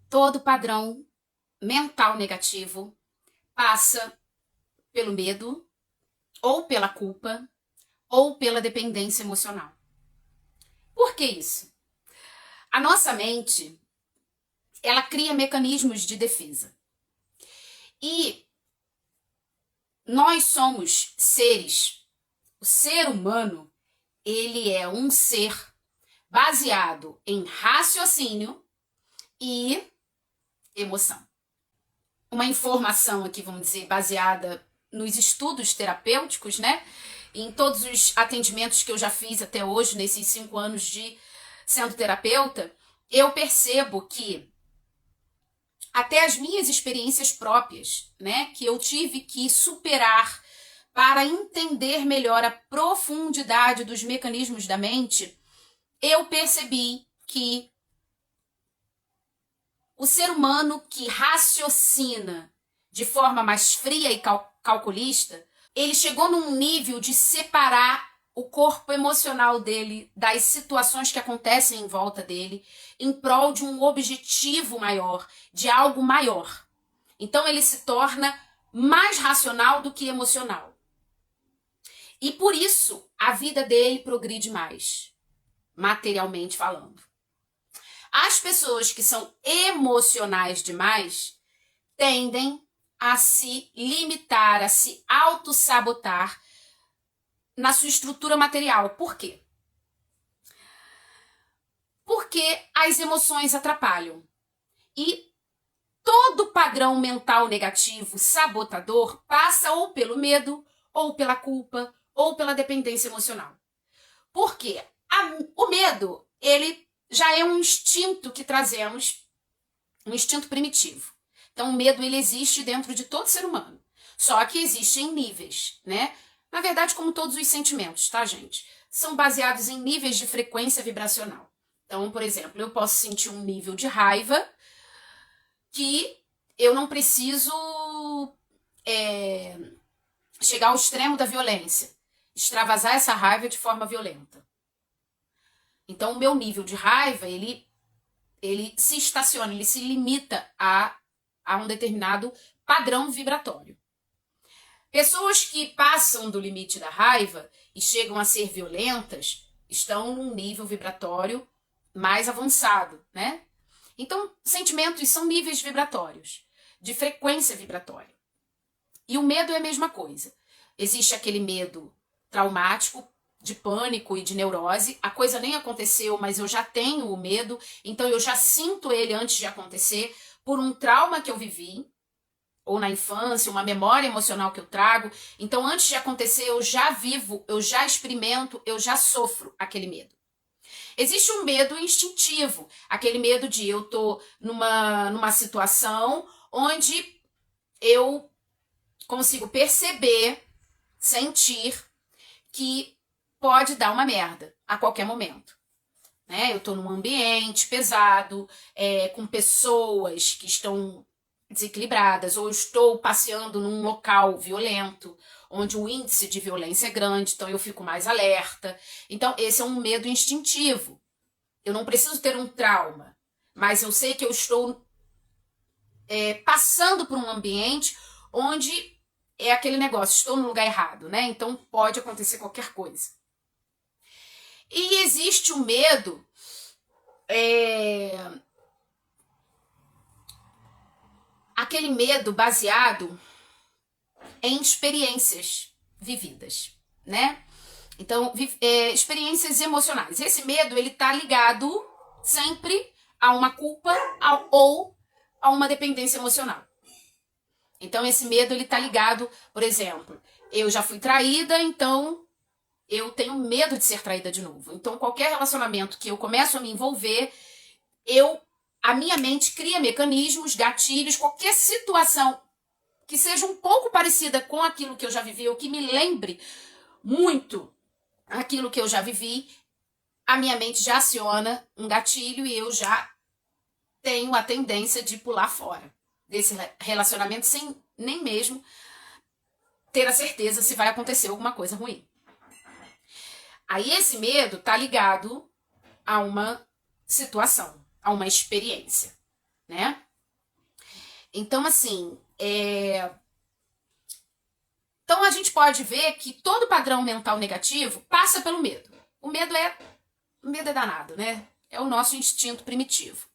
Todo padrão mental negativo passa pelo medo, ou pela culpa, ou pela dependência emocional. Por que isso? A nossa mente, ela cria mecanismos de defesa. E nós somos seres. O ser humano, ele é um ser baseado em raciocínio e emoção. Uma informação aqui, vamos dizer, baseada nos estudos terapêuticos, né? Em todos os atendimentos que eu já fiz até hoje, nesses 5 anos de sendo terapeuta, eu percebo que até as minhas experiências próprias, né, que eu tive que superar para entender melhor a profundidade dos mecanismos da mente, eu percebi que o ser humano que raciocina de forma mais fria e calculista, ele chegou num nível de separar o corpo emocional dele das situações que acontecem em volta dele em prol de um objetivo maior, de algo maior. Então ele se torna mais racional do que emocional. E por isso a vida dele progride mais, materialmente falando. As pessoas que são emocionais demais tendem a se limitar, a se auto-sabotar na sua estrutura material. Por quê? Porque as emoções atrapalham. E todo padrão mental negativo, sabotador, passa ou pelo medo, ou pela culpa, ou pela dependência emocional. Por quê? O medo, ele já é um instinto que trazemos, um instinto primitivo. Então, o medo, ele existe dentro de todo ser humano. Só que existe em níveis, né? Na verdade, como todos os sentimentos, tá, gente? São baseados em níveis de frequência vibracional. Então, por exemplo, eu posso sentir um nível de raiva que eu não preciso chegar ao extremo da violência, extravasar essa raiva de forma violenta. Então, o meu nível de raiva, ele se estaciona, ele se limita a um determinado padrão vibratório. Pessoas que passam do limite da raiva e chegam a ser violentas estão num nível vibratório mais avançado, né? Então, sentimentos são níveis vibratórios, de frequência vibratória. E o medo é a mesma coisa. Existe aquele medo traumático, de pânico e de neurose. A coisa nem aconteceu, mas eu já tenho o medo, então eu já sinto ele antes de acontecer por um trauma que eu vivi, ou na infância, uma memória emocional que eu trago. Então, antes de acontecer, eu já vivo, eu já experimento, eu já sofro aquele medo. Existe um medo instintivo, aquele medo de eu tô numa situação onde eu consigo perceber, sentir que pode dar uma merda a qualquer momento. Né? Eu tô num ambiente pesado, com pessoas que estão desequilibradas, ou eu estou passeando num local violento, onde o índice de violência é grande, então eu fico mais alerta. Então, esse é um medo instintivo. Eu não preciso ter um trauma, mas eu sei que eu estou passando por um ambiente onde é aquele negócio, estou no lugar errado, né? Então pode acontecer qualquer coisa. E existe o medo aquele medo baseado em experiências vividas, né? Então, experiências emocionais. Esse medo, ele tá ligado sempre a uma culpa ou a uma dependência emocional. Então, esse medo, ele tá ligado, por exemplo, eu já fui traída, então eu tenho medo de ser traída de novo. Então, qualquer relacionamento que eu começo a me envolver, a minha mente cria mecanismos, gatilhos, qualquer situação que seja um pouco parecida com aquilo que eu já vivi, ou que me lembre muito aquilo que eu já vivi, a minha mente já aciona um gatilho e eu já tenho a tendência de pular fora desse relacionamento sem nem mesmo ter a certeza se vai acontecer alguma coisa ruim. Aí esse medo tá ligado a uma situação, a uma experiência. né? Então, assim, então a gente pode ver que todo padrão mental negativo passa pelo medo. O medo é danado, né? É o nosso instinto primitivo.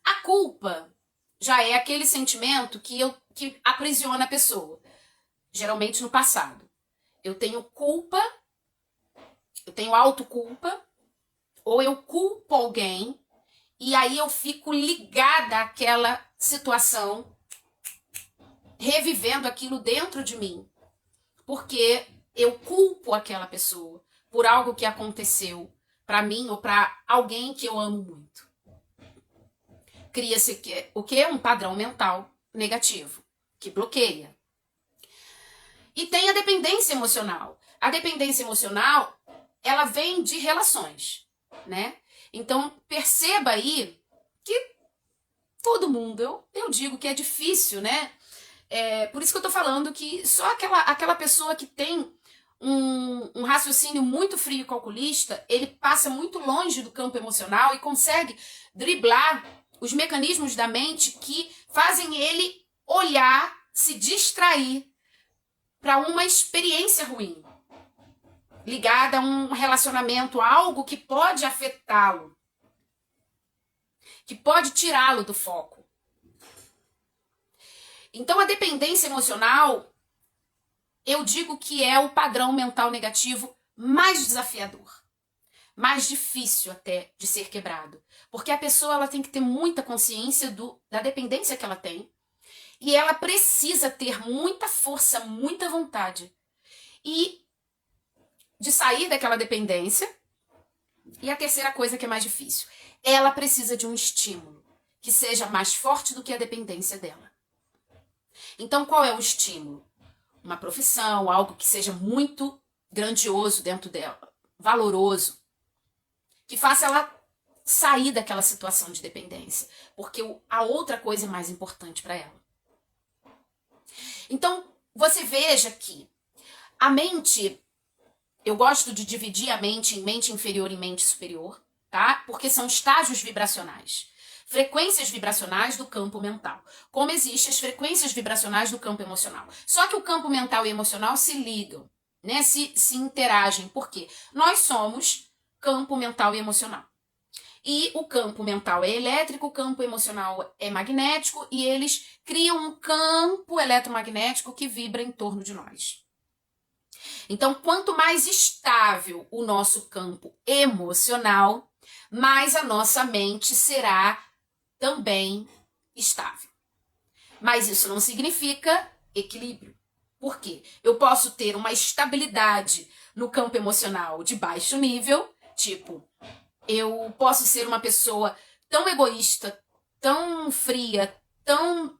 A culpa já é aquele sentimento que aprisiona a pessoa, geralmente no passado. Eu tenho culpa, eu tenho autoculpa, ou eu culpo alguém, e aí eu fico ligada àquela situação, revivendo aquilo dentro de mim, porque eu culpo aquela pessoa por algo que aconteceu para mim ou para alguém que eu amo muito. Cria-se o quê? Um padrão mental negativo, que bloqueia. E tem a dependência emocional. A dependência emocional, ela vem de relações, né? Então, perceba aí que todo mundo, eu digo que é difícil, né? Por isso que eu tô falando que só aquela pessoa que tem um raciocínio muito frio e calculista, ele passa muito longe do campo emocional e consegue driblar os mecanismos da mente que fazem ele olhar, se distrair para uma experiência ruim, ligada a um relacionamento, a algo que pode afetá-lo, que pode tirá-lo do foco. Então, a dependência emocional, eu digo que é o padrão mental negativo mais desafiador, mais difícil até de ser quebrado. Porque a pessoa ela tem que ter muita consciência da dependência que ela tem, e ela precisa ter muita força, muita vontade, e de sair daquela dependência. E a terceira coisa que é mais difícil, ela precisa de um estímulo que seja mais forte do que a dependência dela. Então, qual é o estímulo? Uma profissão, algo que seja muito grandioso dentro dela, valoroso, que faça ela sair daquela situação de dependência, porque a outra coisa é mais importante para ela. Então, você veja que a mente, eu gosto de dividir a mente em mente inferior e mente superior, tá? Porque são estágios vibracionais. Frequências vibracionais do campo mental. Como existem as frequências vibracionais do campo emocional. Só que o campo mental e emocional se ligam, né? Se interagem. Por quê? Nós somos campo mental e emocional. E o campo mental é elétrico, o campo emocional é magnético, e eles criam um campo eletromagnético que vibra em torno de nós. Então, quanto mais estável o nosso campo emocional, mais a nossa mente será também estável. Mas isso não significa equilíbrio. Por quê? Eu posso ter uma estabilidade no campo emocional de baixo nível, tipo, eu posso ser uma pessoa tão egoísta, tão fria, tão...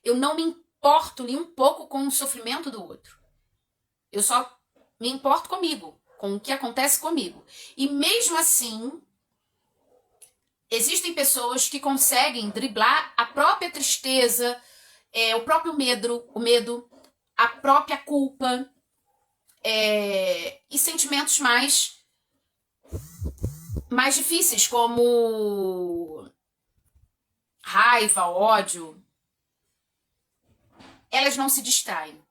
eu não me importo nem um pouco com o sofrimento do outro. Eu só me importo comigo, com o que acontece comigo. E mesmo assim, existem pessoas que conseguem driblar a própria tristeza, o próprio medo, a própria culpa, e sentimentos mais difíceis, como raiva, ódio. Elas não se distraem.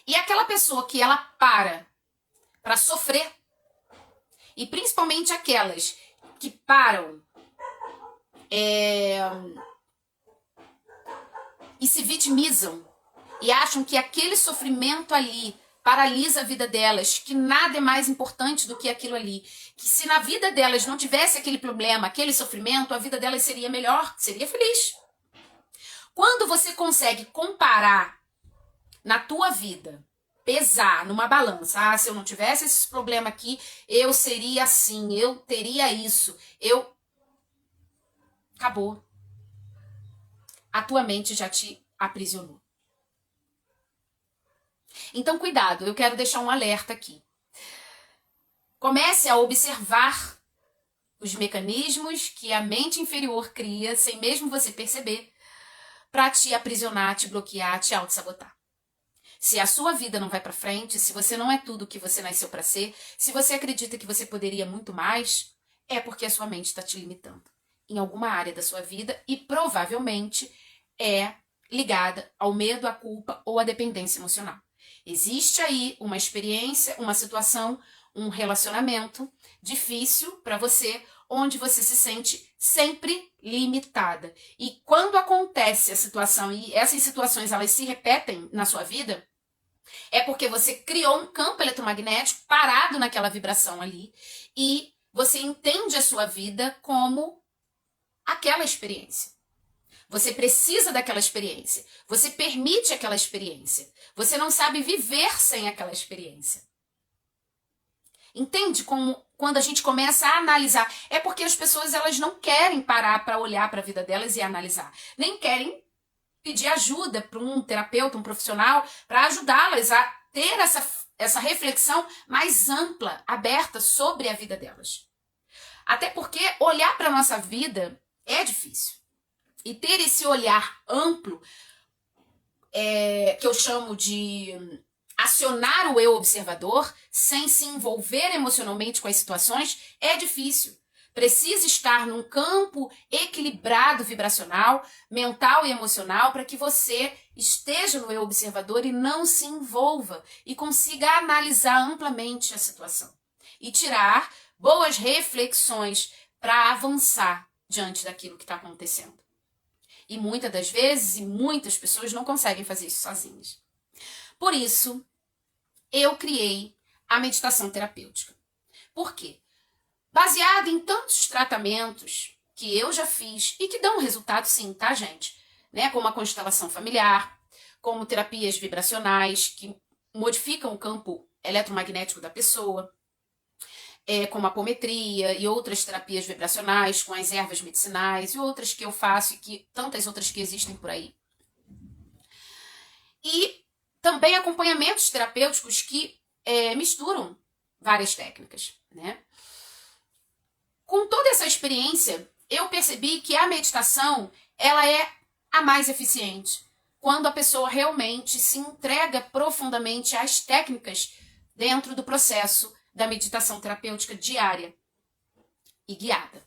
E aquela pessoa que ela para sofrer, e principalmente aquelas que param e se vitimizam e acham que aquele sofrimento ali paralisa a vida delas, que nada é mais importante do que aquilo ali, que se na vida delas não tivesse aquele problema, aquele sofrimento, a vida delas seria melhor, seria feliz. Quando você consegue comparar na tua vida, pesar numa balança, se eu não tivesse esse problema aqui, eu seria assim, eu teria isso, acabou. A tua mente já te aprisionou. Então, cuidado, eu quero deixar um alerta aqui. Comece a observar os mecanismos que a mente inferior cria, sem mesmo você perceber, para te aprisionar, te bloquear, te auto-sabotar. Se a sua vida não vai para frente, se você não é tudo que você nasceu para ser, se você acredita que você poderia muito mais, é porque a sua mente está te limitando em alguma área da sua vida e provavelmente é ligada ao medo, à culpa ou à dependência emocional. Existe aí uma experiência, uma situação, um relacionamento difícil para você, onde você se sente sempre limitada. E quando acontece a situação e essas situações elas se repetem na sua vida, é porque você criou um campo eletromagnético parado naquela vibração ali e você entende a sua vida como aquela experiência. Você precisa daquela experiência. Você permite aquela experiência. Você não sabe viver sem aquela experiência. Entende como quando a gente começa a analisar? É porque as pessoas elas não querem parar para olhar para a vida delas e analisar. Nem querem pedir ajuda para um terapeuta, um profissional, para ajudá-las a ter essa reflexão mais ampla, aberta sobre a vida delas. Até porque olhar para a nossa vida é difícil. E ter esse olhar amplo, que eu chamo de acionar o eu observador, sem se envolver emocionalmente com as situações, é difícil. Precisa estar num campo equilibrado vibracional, mental e emocional, para que você esteja no eu observador e não se envolva e consiga analisar amplamente a situação e tirar boas reflexões para avançar diante daquilo que está acontecendo. E muitas das vezes, e muitas pessoas não conseguem fazer isso sozinhas. Por isso, eu criei a meditação terapêutica. Por quê? Baseado em tantos tratamentos que eu já fiz e que dão resultado sim, tá, gente? Né? Como a constelação familiar, como terapias vibracionais que modificam o campo eletromagnético da pessoa, como a apometria e outras terapias vibracionais com as ervas medicinais e outras que eu faço e que tantas outras que existem por aí. E também acompanhamentos terapêuticos que misturam várias técnicas, né? Com toda essa experiência, eu percebi que a meditação ela é a mais eficiente quando a pessoa realmente se entrega profundamente às técnicas dentro do processo da meditação terapêutica diária e guiada.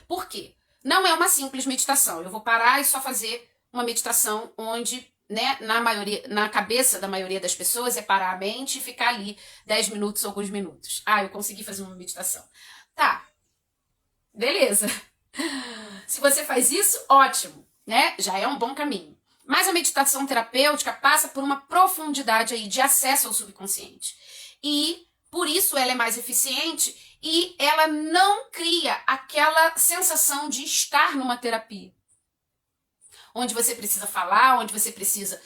Por quê? Não é uma simples meditação. Eu vou parar e só fazer uma meditação onde, né, na cabeça da maioria das pessoas é parar a mente e ficar ali 10 minutos, alguns minutos. Eu consegui fazer uma meditação. Tá, beleza. Se você faz isso, ótimo, né? Já é um bom caminho. Mas a meditação terapêutica passa por uma profundidade aí de acesso ao subconsciente. E por isso ela é mais eficiente e ela não cria aquela sensação de estar numa terapia. Onde você precisa falar, onde você precisa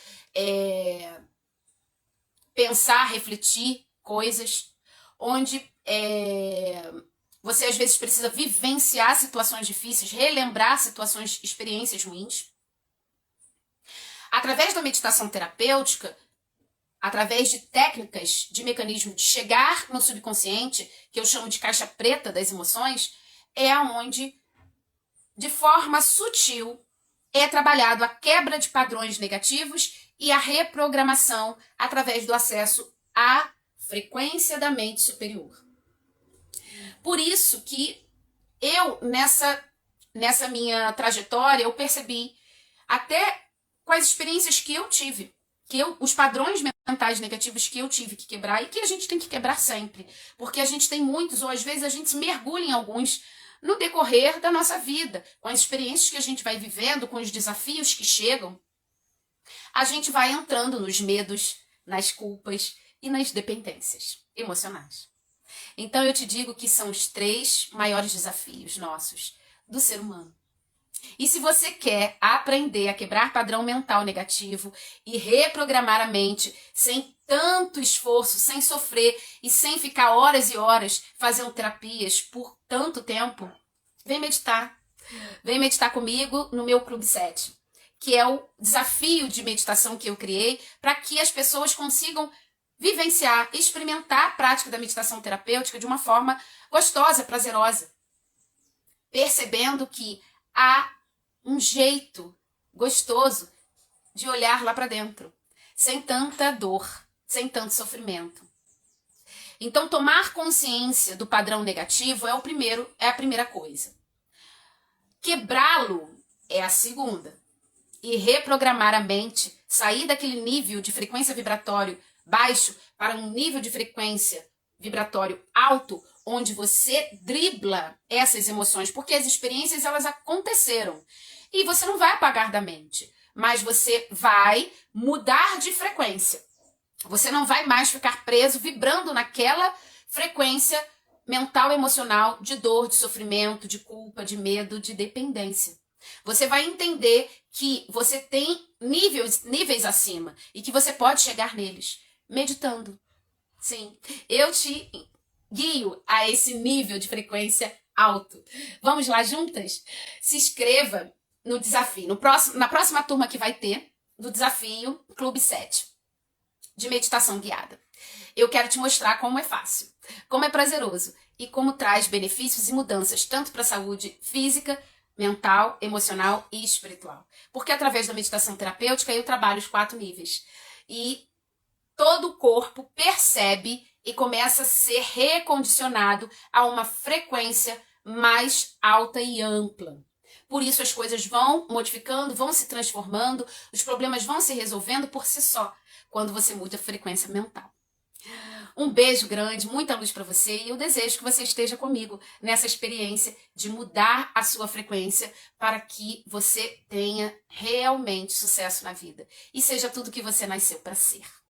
pensar, refletir coisas, onde você às vezes precisa vivenciar situações difíceis, relembrar situações, experiências ruins. Através da meditação terapêutica, através de técnicas, de mecanismo de chegar no subconsciente, que eu chamo de caixa preta das emoções, é onde, de forma sutil, é trabalhado a quebra de padrões negativos e a reprogramação através do acesso à frequência da mente superior. Por isso que eu, nessa minha trajetória, eu percebi até com as experiências que eu tive, os padrões mentais negativos que eu tive que quebrar e que a gente tem que quebrar sempre, porque a gente tem muitos, ou às vezes a gente se mergulha em alguns no decorrer da nossa vida, com as experiências que a gente vai vivendo, com os desafios que chegam, a gente vai entrando nos medos, nas culpas e nas dependências emocionais. Então eu te digo que são os 3 maiores desafios nossos do ser humano. E se você quer aprender a quebrar padrão mental negativo e reprogramar a mente sem tanto esforço, sem sofrer e sem ficar horas e horas fazendo terapias por tanto tempo, vem meditar. Vem meditar comigo no meu Clube 7, que é o desafio de meditação que eu criei para que as pessoas consigam vivenciar, experimentar a prática da meditação terapêutica de uma forma gostosa, prazerosa, percebendo que há um jeito gostoso de olhar lá para dentro, sem tanta dor, sem tanto sofrimento. Então, tomar consciência do padrão negativo é a primeira coisa. Quebrá-lo é a segunda. E reprogramar a mente, sair daquele nível de frequência vibratório baixo para um nível de frequência vibratório alto, onde você dribla essas emoções, porque as experiências elas aconteceram e você não vai apagar da mente, mas você vai mudar de frequência. Você não vai mais ficar preso vibrando naquela frequência mental, emocional, de dor, de sofrimento, de culpa, de medo, de dependência. Você vai entender que você tem níveis acima e que você pode chegar neles meditando. Sim, eu te guio a esse nível de frequência alto. Vamos lá juntas? Se inscreva no desafio. Na próxima turma que vai ter, do desafio Clube 7, de meditação guiada. Eu quero te mostrar como é fácil, como é prazeroso e como traz benefícios e mudanças tanto para a saúde física, mental, emocional e espiritual. Porque através da meditação terapêutica eu trabalho os 4 níveis. E todo o corpo percebe e começa a ser recondicionado a uma frequência mais alta e ampla. Por isso as coisas vão modificando, vão se transformando, os problemas vão se resolvendo por si só, quando você muda a frequência mental. Um beijo grande, muita luz para você e eu desejo que você esteja comigo nessa experiência de mudar a sua frequência para que você tenha realmente sucesso na vida e seja tudo que você nasceu para ser.